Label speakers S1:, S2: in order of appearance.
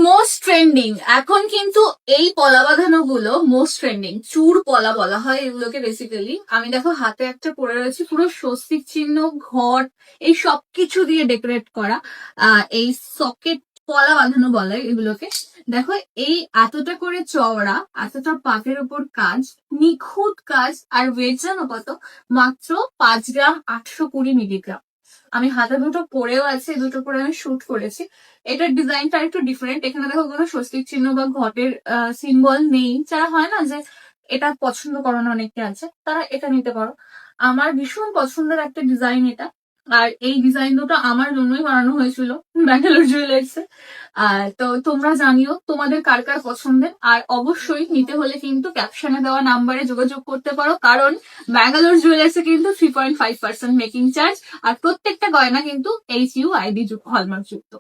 S1: Most trending এখন কিন্তু এই পলা বাঁধানো গুলো মোস্ট ট্রেন্ডিং, চুর পলা বলা হয় এগুলোকে বেসিক্যালি। আমি দেখো হাতে একটা পরে রয়েছে, পুরো স্বস্তিক চিহ্ন, ঘট, এই সবকিছু দিয়ে ডেকোরেট করা। এই সকেট পলা বাঁধানো বলে এগুলোকে। দেখো এই এতটা করে চওড়া, এতটা পাকের উপর কাজ, নিখুঁত কাজ। আর ওয়েট জানো কত? মাত্র 5 গ্রাম 820 মিলিগ্রাম। আমি হাতে দুটো পরেও আছে, দুটো পরে আমি শুট করেছি। এটার ডিজাইনটা একটু ডিফারেন্ট। এখানে দেখো কোনো স্বস্তিক চিহ্ন বা ঘটের সিম্বল নেই। যারা হয় না যে এটা পছন্দ করো না অনেকে আছে, তারা এটা নিতে পারো। আমার ভীষণ পছন্দের একটা ডিজাইন এটা। আর এই ডিজাইন দুটো আমার জন্যই বানানো হয়েছিল ব্যাঙ্গালোর জুয়েলার্সে। তো তোমরা জানিও তোমাদের কার কার পছন্দের। আর অবশ্যই নিতে হলে কিন্তু ক্যাপশনে দেওয়া নাম্বারে যোগাযোগ করতে পারো, কারণ ব্যাঙ্গালোর জুয়েলার্সে কিন্তু 3.5% মেকিং চার্জ। আর প্রত্যেকটা গয়না কিন্তু HUID হলমার্ক যুক্ত।